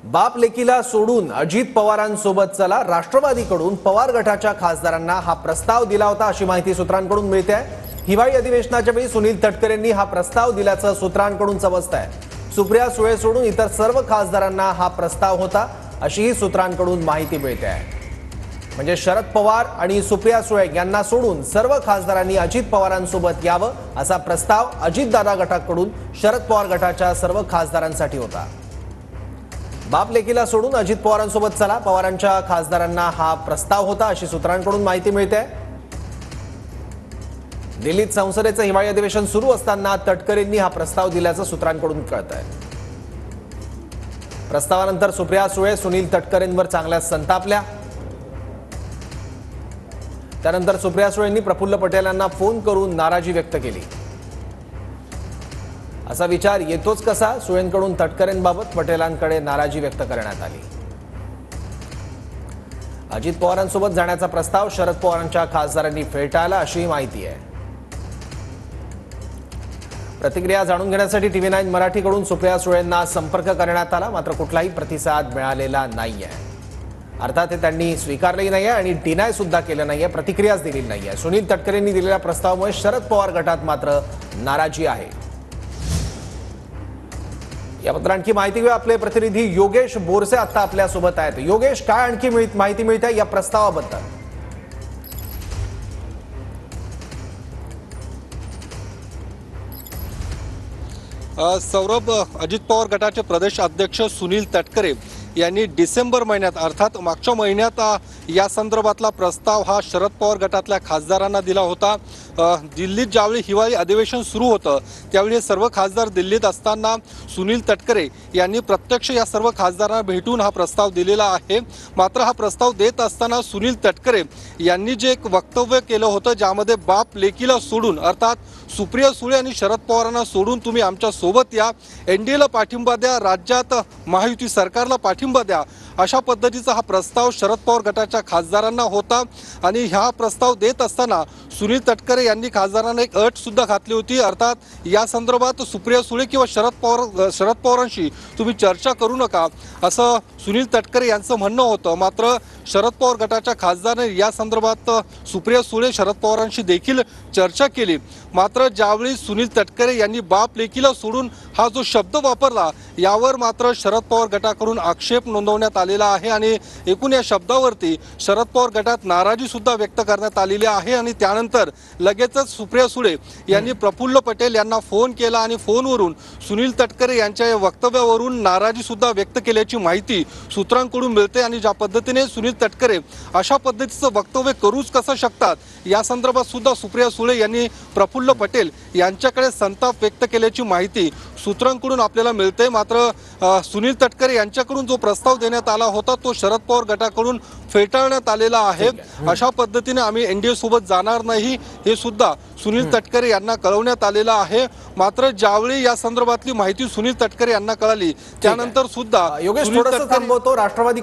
बाप लेकीला सोडून अजित पवारांसोबत चला, राष्ट्रवादीकडून पवार गटाच्या खासदारांना हा प्रस्ताव दिला होता अशी माहिती सूत्रांकडून मिळते आहे। हिवाळी अधिवेशनाच्या वेळी सुनील तटकरेंनी हा प्रस्ताव दिल्याचं सूत्रांकडून समजतं आहे। सुप्रिया सुळे सोडून इतर सर्व खासदारांना हा प्रस्ताव होता अशीही सूत्रांकडून माहिती मिळते आहे। म्हणजे शरद पवार आणि सुप्रिया सुळे यांना सोडून सर्व खासदारांनी अजित पवारांसोबत यावं असा प्रस्ताव अजितदादा गटाकडून शरद पवार गटाच्या सर्व खासदारांसाठी होता। बाप लेकीला सोडून अजित पवारांसोबत चला, पवारांच्या खासदारांना हा प्रस्ताव होता अशी सूत्रांकडून माहिती मिळते आहे। दिल्लीत संसदेचं हिवाळी अधिवेशन सुरू असताना तटकरेंनी हा प्रस्ताव दिल्याचं सूत्रांकडून कळत आहे। प्रस्तावानंतर सुप्रिया सुळे सुनील तटकरेंवर चांगल्या संतापल्या। त्यानंतर सुप्रिया सुळेंनी प्रफुल्ल पटेल यांना फोन करून नाराजी व्यक्त केली। असा विचार येतोच कसा, सुळेंकडून तटकरेंबाबत पटेलांकडे नाराजी व्यक्त करण्यात आली। अजित पवारांसोबत जाण्याचा प्रस्ताव शरद पवारांच्या खासदारांनी फेटाळला अशी माहिती आहे। प्रतिक्रिया जाणून घेण्यासाठी TV9 मराठीकडून सुप्रिया सुळेंना संपर्क करण्यात आला, मात्र कुठलाही प्रतिसाद मिळालेला नाहीये। अर्थात ते त्यांनी स्वीकारलेही नाहीये आणि डिनाय सुद्धा केलं नाहीये, प्रतिक्रियाच दिली नाहीये। सुनील तटकरेंनी दिलेल्या प्रस्तावामुळे शरद पवार गटात मात्र नाराजी आहे। याबद्दल आणखी माहिती घेऊ, आपले प्रतिनिधी योगेश बोरसे आता आपल्या सोबत आहेत। योगेश, काय आणखी माहिती मिळते या प्रस्तावाबद्दल? सौरभ, अजित पवार गटाचे प्रदेश अध्यक्ष सुनील तटकरे यांनी डिसेंबर महिन्यात अर्थात मागच्या महिन्यात या संदर्भातला प्रस्ताव हा शरद पवार गटातल्या खासदारांना दिला होता। दिल्लीत ज्यावेळी हिवाळी अधिवेशन सुरू होतं त्यावेळी सर्व खासदार दिल्लीत असताना सुनील तटकरे यांनी प्रत्यक्ष या सर्व खासदारांना भेटून हा प्रस्ताव दिलेला आहे। मात्र हा प्रस्ताव देत असताना सुनील तटकरे यांनी जे एक वक्तव्य केलं होतं ज्यामध्ये बाप लेकीला सोडून अर्थात सुप्रिया सुळे आणि शरद पवारांना सोडून तुम्ही आमच्या सोबत या, एनडीएला पाठिंबा द्या, राज्यात महायुती सरकारला पाठिंबा द्या, अशा पद्धतीचा हा प्रस्ताव शरद पवार गटाच्या खासदारांना होता। आणि हा प्रस्ताव देत असताना सुनील तटकरे यांनी खासदारांना एक अट सुद्धा घातली होती, अर्थात या संदर्भात सुप्रिया सुळे किंवा शरद पवारांशी तुम्ही चर्चा करू नका असं सुनील तटकरे यांचं म्हणणं होतं। मात्र शरद पवार गटाच्या खासदारांनी या संदर्भात सुप्रिया सुळे शरद पवारांशी देखील चर्चा केली। मात्र ज्यावेळी सुनील तटकरे यांनी बाप लेकीला सोडून हा जो शब्द वापरला यावर मात्र शरद पवार गटाकडून आक्षेप नोंदवण्यात आलेला आहे आणि एकूण या शब्दावरती शरद पवार गटात नाराजी सुद्धा व्यक्त करण्यात आलेली आहे। आणि त्यानंतर लगेचच सुप्रिया सुळे यांनी प्रफुल्ल पटेल यांना फोन केला आणि फोनवरून सुनील तटकरे यांच्या या वक्तव्यावरून नाराजी सुद्धा व्यक्त केल्याची माहिती सूत्रांकडून मिळते। आणि ज्या पद्धतीने सुनील तटकरे अशा पद्धतीचं वक्तव्य करूच कसं शकतात या संदर्भात सुद्धा सुप्रिया सुळे यांनी प्रफुल्ल पटेल यांच्याकडे संताप व्यक्त केल्याची माहिती सूत्रांकडून आपल्याला मिळते। मात्र सुनील तटकरे यांच्याकडून जो प्रस्ताव देण्यात आला होता तो शरद पवार गटाकडून फेटाळण्यात आलेला आहे। अशा पद्धतीने आम्ही एनडीए सोबत जाणार नाही हे सुद्धा सुनील तटकरे यांना कळवण्यात आलेलं आहे। मात्र ज्यावेळी या संदर्भातली माहिती सुनील तटकरे यांना कळाली त्यानंतर सुद्धा योगेश थोडंसं थांबवतो, राष्ट्रवादी